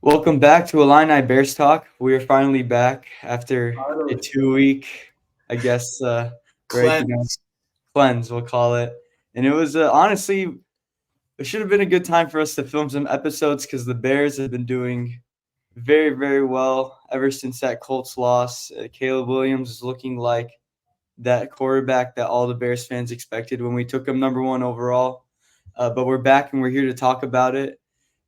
Welcome back to Illini Bears Talk. We are finally back after a Finally, 2 week, I guess, break, cleanse. cleanse, we'll call it. And it was honestly, it should have been a good time for us to film some episodes because the Bears have been doing very, very well ever since that Colts loss. Caleb Williams is looking like that quarterback that all the Bears fans expected when we took him number one overall. But we're back and we're here to talk about it.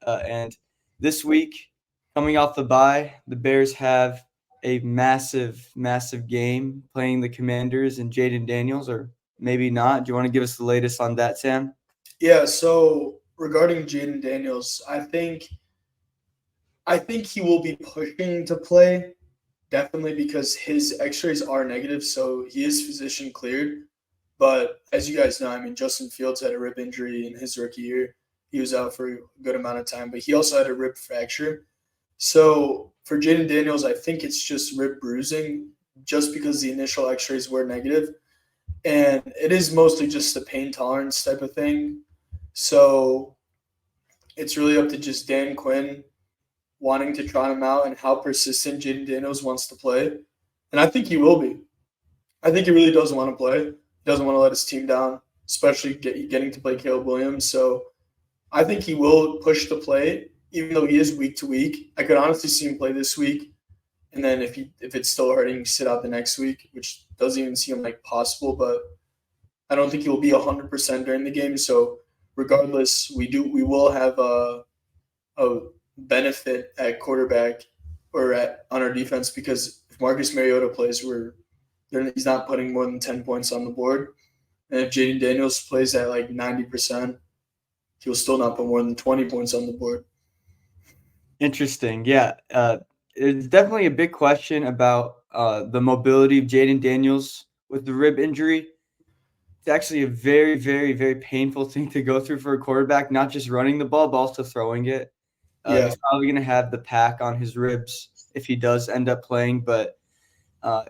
And this week, coming off the bye, the Bears have a massive, massive game playing the Commanders and Jayden Daniels, or maybe not. Do you want to give us the latest on that, Sam? Yeah, so regarding Jayden Daniels, I think he will be pushing to play definitely because his X-rays are negative, so he is physician cleared. But as you guys know, I mean, Justin Fields had a rib injury in his rookie year. He was out for a good amount of time, but he also had a rib fracture. So for Jayden Daniels, I think it's just rib bruising, just because the initial X-rays were negative, and it is mostly just a pain tolerance type of thing. So it's really up to just Dan Quinn wanting to try him out and how persistent Jaden Daniels wants to play. And I think he will be. I think he really doesn't want to play. He doesn't want to let his team down, especially getting to play Caleb Williams. So I think he will push to play, even though he is week to week. I could honestly see him play this week, and then if it's still hurting, sit out the next week, which doesn't even seem like possible. But I don't think he will be 100% during the game. So regardless, we will have a benefit at quarterback or at on our defense because if Marcus Mariota plays, he's not putting more than 10 points on the board. And if Jaden Daniels plays at like 90%, he'll still not put more than 20 points on the board. Interesting. Yeah. It's definitely a big question about the mobility of Jayden Daniels with the rib injury. It's actually a very, very, very painful thing to go through for a quarterback, not just running the ball, but also throwing it. Yeah, He's probably going to have the pack on his ribs if he does end up playing, but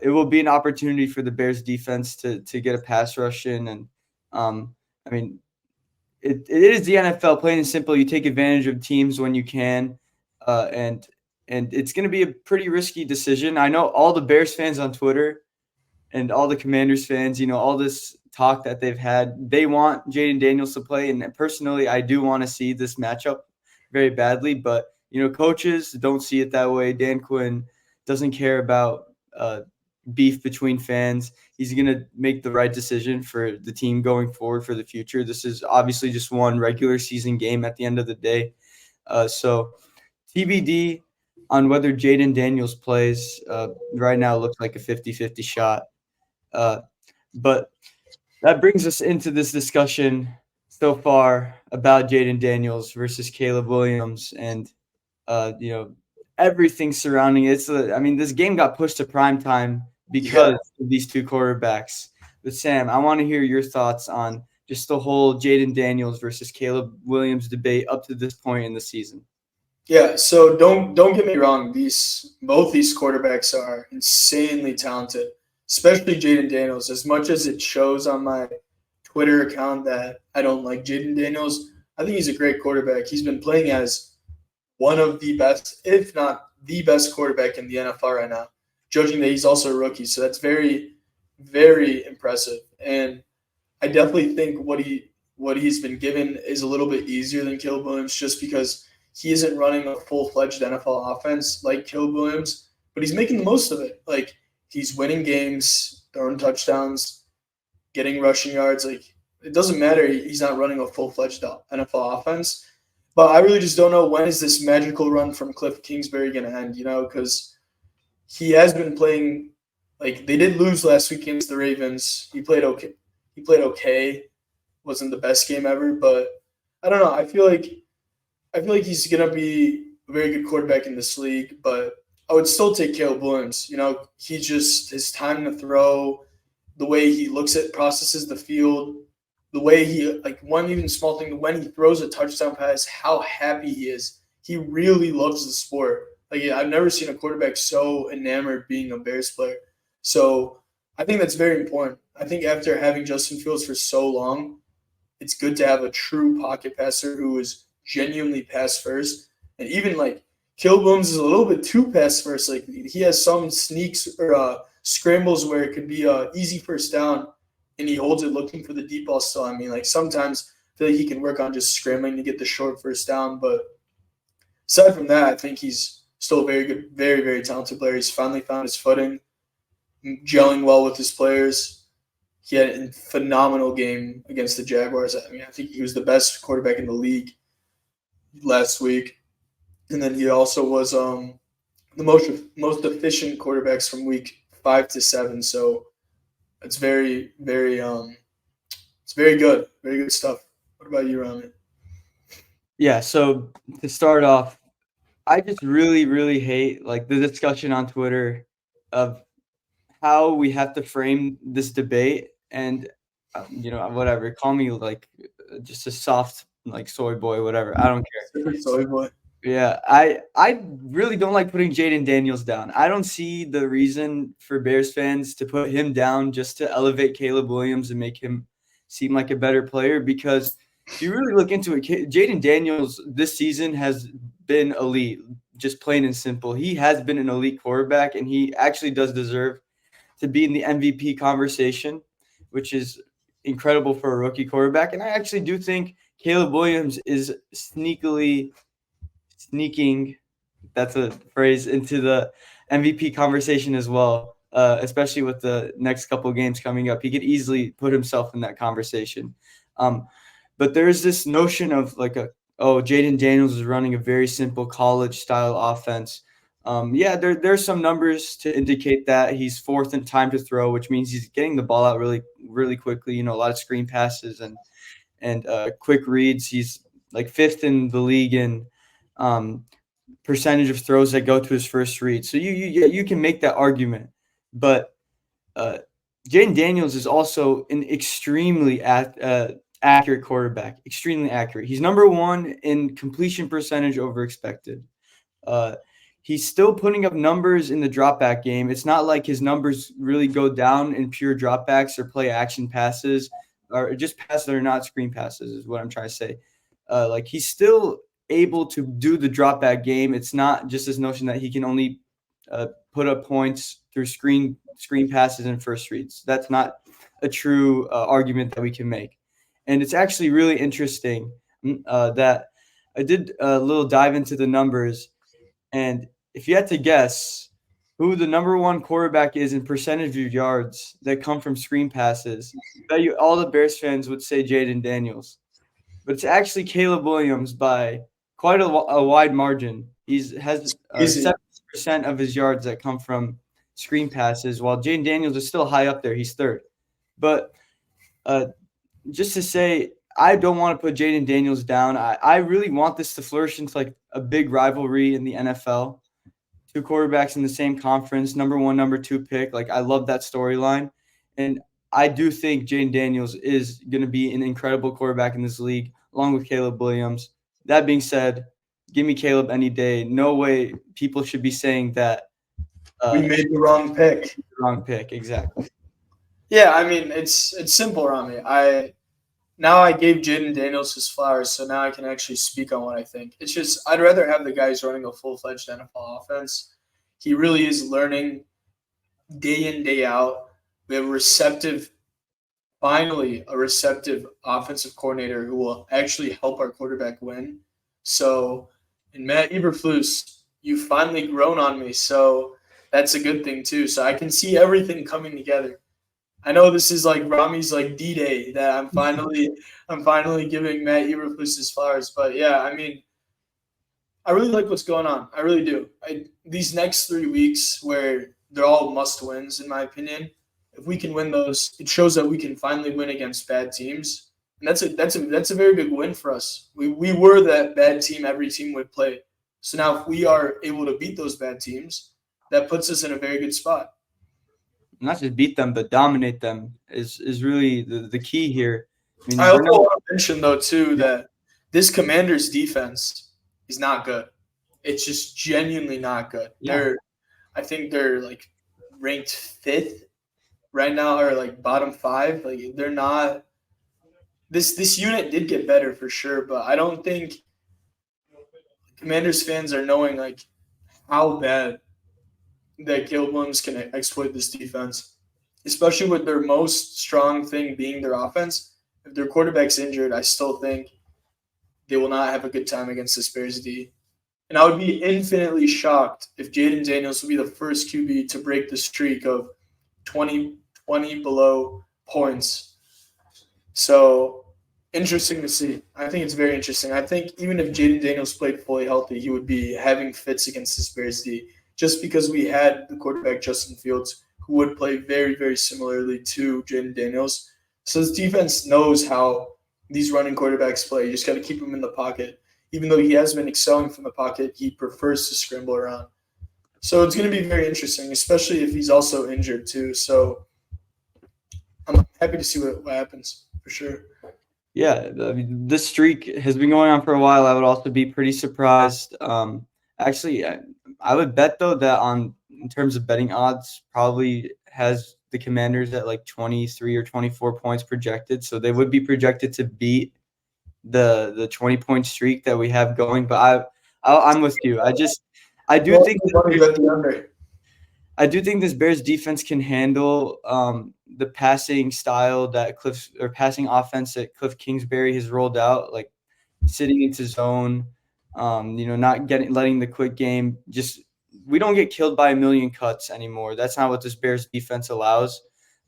it will be an opportunity for the Bears defense to get a pass rush in. And I mean, it is the NFL, plain and simple. You take advantage of teams when you can, uh, and and it's going to be a pretty risky decision. I know all the Bears fans on Twitter and all the Commanders fans, all this talk that they've had, they want Jayden Daniels to play. And personally, I do want to see this matchup very badly. But, coaches don't see it that way. Dan Quinn doesn't care about beef between fans. He's going to make the right decision for the team going forward for the future. This is obviously just one regular season game at the end of the day. So TBD on whether Jayden Daniels plays. Right now, it looks like a 50-50 shot. Uh, but that brings us into this discussion so far about Jayden Daniels versus Caleb Williams and you know everything surrounding it. I mean, this game got pushed to prime time yeah, because of these two quarterbacks. But Sam, I want to hear your thoughts on just the whole Jayden Daniels versus Caleb Williams debate up to this point in the season. yeah. So don't get me wrong. Both these quarterbacks are insanely talented, especially Jaden Daniels. As much as it shows on my Twitter account that I don't like Jaden Daniels, I think he's a great quarterback. He's been playing as one of the best, if not the best quarterback in the NFL right now, judging that he's also a rookie. So that's very, very impressive. And I definitely think what he's been given is a little bit easier than Caleb Williams just because he isn't running a full-fledged NFL offense like Caleb Williams, but he's making the most of it. Like he's winning games, throwing touchdowns, getting rushing yards. Like it doesn't matter. He's not running a full-fledged NFL offense. But I really just don't know when is this magical run from Cliff Kingsbury going to end, because he has been playing like they did lose last week against the Ravens. He played okay. He played okay. Wasn't the best game ever, but I don't know. I feel like he's gonna be a very good quarterback in this league, but I would still take Caleb Williams. He just his time to throw, the way he looks at processes the field, the way he like one even small thing when he throws a touchdown pass, how happy he is. He really loves the sport. Like I've never seen a quarterback so enamored being a Bears player. So I think that's very important. I think after having Justin Fields for so long, it's good to have a true pocket passer who is genuinely pass first. And even like Caleb Williams is a little bit too pass first. Like he has some sneaks or scrambles where it could be a easy first down, and he holds it looking for the deep ball still. I mean, like sometimes I feel like he can work on just scrambling to get the short first down. But aside from that, I think he's still a very good, very, very talented player. He's finally found his footing, gelling well with his players. He had a phenomenal game against the Jaguars. I mean, I think he was the best quarterback in the league last week. And then he also was the most efficient quarterbacks from week 5 to 7. So it's very, very it's very good stuff. What about you, Rami? Yeah, so to start off, I just really, really hate like the discussion on Twitter of how we have to frame this debate and whatever, call me like just a soft like soy boy, whatever. I don't care. Sorry, boy. Yeah, I really don't like putting Jayden Daniels down. I don't see the reason for Bears fans to put him down just to elevate Caleb Williams and make him seem like a better player, because if you really look into it, Jayden Daniels this season has been elite, just plain and simple. He has been an elite quarterback, and he actually does deserve to be in the MVP conversation, which is incredible for a rookie quarterback. And I actually do think Caleb Williams is sneaking, that's a phrase, into the MVP conversation as well, especially with the next couple of games coming up. He could easily put himself in that conversation. But there's this notion of like Jayden Daniels is running a very simple college style offense. Yeah, there's some numbers to indicate that he's fourth in time to throw, which means he's getting the ball out really, really quickly. A lot of screen passes and quick reads. He's like fifth in the league in percentage of throws that go to his first read. So you can make that argument, but Jayden Daniels is also an extremely accurate quarterback. Extremely accurate. He's number one in completion percentage over expected. He's still putting up numbers in the dropback game. It's not like his numbers really go down in pure dropbacks or play action passes or just passes that are not screen passes is what I'm trying to say. Like he's still able to do the dropback game. It's not just this notion that he can only put up points through screen passes and first reads. That's not a true argument that we can make. And it's actually really interesting that I did a little dive into the numbers. And if you had to guess who the number one quarterback is in percentage of yards that come from screen passes, I bet you all the Bears fans would say Jayden Daniels. But it's actually Caleb Williams by quite a wide margin. He has 70% of his yards that come from screen passes, while Jayden Daniels is still high up there. He's third. But just to say, I don't want to put Jayden Daniels down. I really want this to flourish into like a big rivalry in the NFL. Two quarterbacks in the same conference, number one, number two pick. Like I love that storyline. And I do think Jayden Daniels is going to be an incredible quarterback in this league, along with Caleb Williams. That being said, give me Caleb any day. No way people should be saying that we made the wrong pick. Wrong pick, exactly. Yeah, I mean it's simple, Rami. I gave Jayden Daniels his flowers, so now I can actually speak on what I think. It's just I'd rather have the guys running a full-fledged NFL offense. He really is learning day in, day out. We have finally a receptive offensive coordinator who will actually help our quarterback win. So, and Matt Eberflus, you've finally grown on me, so that's a good thing too. So I can see everything coming together. I know this is like Rami's like D-Day that I'm finally giving Matt Eberflus his flowers. But yeah, I mean, I really like what's going on. I really do. These next 3 weeks where they're all must wins in my opinion. If we can win those, it shows that we can finally win against bad teams. And that's a very big win for us. We were that bad team every team would play. So now if we are able to beat those bad teams, that puts us in a very good spot. Not just beat them, but dominate them is really the key here. I also want to mention, though, too, that this Commanders defense is not good. It's just genuinely not good. Yeah. I think they're like ranked 5th right now, or like bottom 5. Like they're not. This unit did get better for sure, but I don't think Commanders fans are knowing like how bad that Caleb Williams can exploit this defense, especially with their most strong thing being their offense. If their quarterback's injured, I still think they will not have a good time against this Bears D. And I would be infinitely shocked if Jayden Daniels will be the first QB to break the streak of 20 below points. So interesting to see. I think it's very interesting. I think even if Jayden Daniels played fully healthy, he would be having fits against this Bears D just because we had the quarterback Justin Fields who would play very, very similarly to Jayden Daniels. So this defense knows how these running quarterbacks play. You just got to keep him in the pocket. Even though he has been excelling from the pocket, he prefers to scramble around. So it's going to be very interesting, especially if he's also injured too. So I'm happy to see what happens for sure. Yeah, I mean, this streak has been going on for a while. I would also be pretty surprised. Actually, I would bet though that in terms of betting odds, probably has the Commanders at like 23 or 24 points projected. So they would be projected to beat the 20-point streak that we have going. But I'm with you. I do think I do think this Bears defense can handle the passing style that passing offense that Cliff Kingsbury has rolled out, like sitting into zone, not letting the quick game. Just we don't get killed by a million cuts anymore. That's not what this Bears defense allows,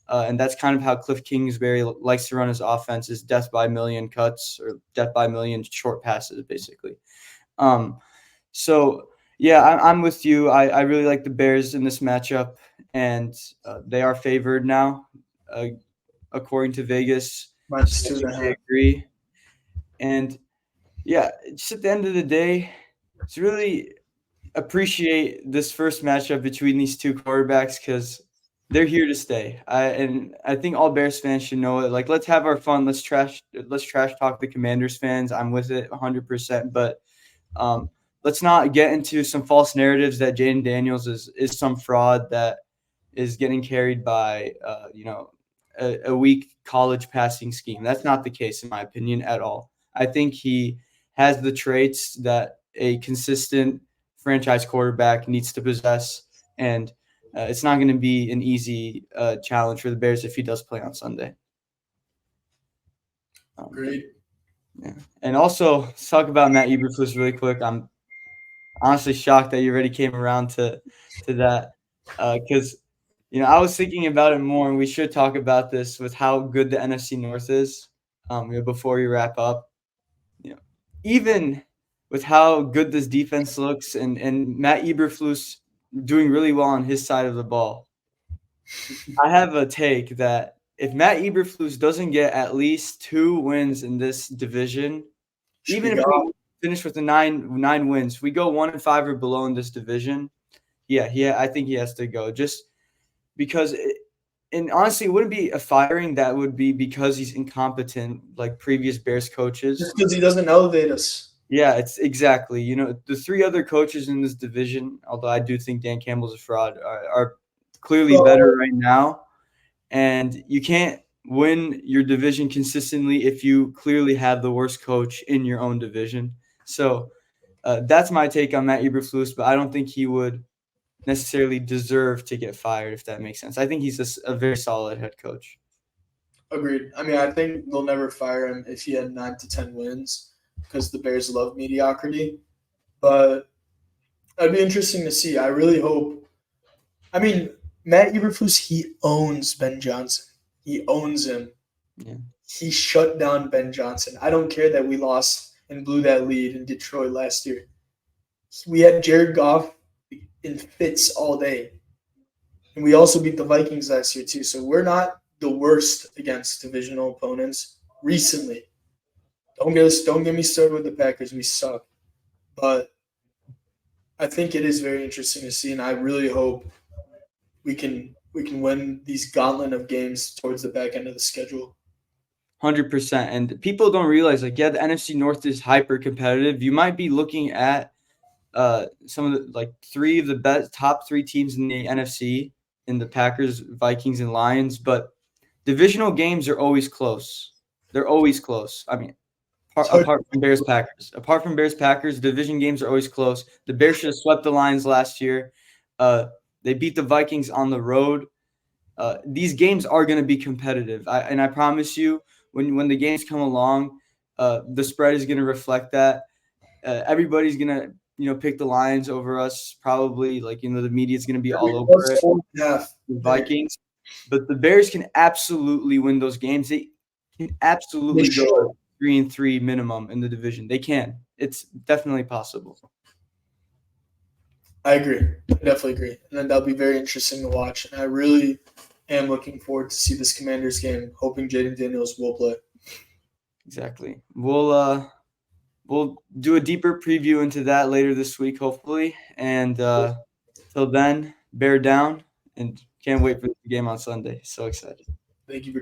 and that's kind of how Cliff Kingsbury likes to run his offense: is death by a million cuts or death by a million short passes, basically. So. Yeah, I'm with you. I really like the Bears in this matchup, and they are favored now, uh, according to Vegas. Minus So two and a I half. agree. And yeah, just at the end of the day, it's really appreciate this first matchup between these two quarterbacks because they're here to stay. I think all Bears fans should know it. Like, let's have our fun. Let's trash talk the Commanders fans. I'm with it 100%. But let's not get into some false narratives that Jayden Daniels is some fraud that is getting carried by a weak college passing scheme. That's not the case in my opinion at all. I think he has the traits that a consistent franchise quarterback needs to possess, and it's not going to be an easy challenge for the Bears if he does play on Sunday. Great. Yeah. And also, let's talk about Matt Eberflus really quick. I'm honestly shocked that you already came around to that because I was thinking about it more, and we should talk about this with how good the NFC North is. Before we wrap up, even with how good this defense looks, and Matt Eberflus doing really well on his side of the ball, I have a take that if Matt Eberflus doesn't get at least 2 wins in this division, even if we finish with the nine wins, we go 1-5 or below in this division. Yeah, I think he has to go just because. And honestly, it wouldn't be a firing. That would be because he's incompetent, like previous Bears coaches. Just because he doesn't elevate us. Yeah, it's exactly. The 3 other coaches in this division, although I do think Dan Campbell's a fraud, are clearly better right now. And you can't win your division consistently if you clearly have the worst coach in your own division. So that's my take on Matt Eberflus, but I don't think he would necessarily deserve to get fired, if that makes sense. I think he's a very solid head coach. Agreed. I mean, I think they'll never fire him if he had 9 to 10 wins because the Bears love mediocrity. But it'd be interesting to see. I really hope. I mean, Matt Eberflus, he owns Ben Johnson. He owns him. Yeah. He shut down Ben Johnson. I don't care that we lost and blew that lead in Detroit last year. We had Jared Goff in fits all day. And we also beat the Vikings last year too. So we're not the worst against divisional opponents recently. Don't get me started with the Packers. We suck. But I think it is very interesting to see, and I really hope we can win these gauntlet of games towards the back end of the schedule. 100%. And people don't realize, the NFC North is hyper competitive. You might be looking at some of the 3 of the top 3 teams in the NFC, in the Packers, Vikings, and Lions, but divisional games are always close. They're always close. I mean, apart from Bears Packers. Apart from Bears Packers, division games are always close. The Bears should have swept the Lions last year. They beat the Vikings on the road. These games are going to be competitive. I promise you, when the games come along, the spread is going to reflect that. Everybody's going to pick the Lions over us, probably. The media is going to be all over it. The Vikings. But the Bears can absolutely win those games. They can absolutely go 3-3 minimum in the division. They can. It's definitely possible. I agree. I definitely agree. And then that'll be very interesting to watch. And I really am looking forward to see this Commanders game, hoping Jayden Daniels will play. Exactly. We'll do a deeper preview into that later this week, hopefully. And till then, bear down, and can't wait for the game on Sunday. So excited. Thank you for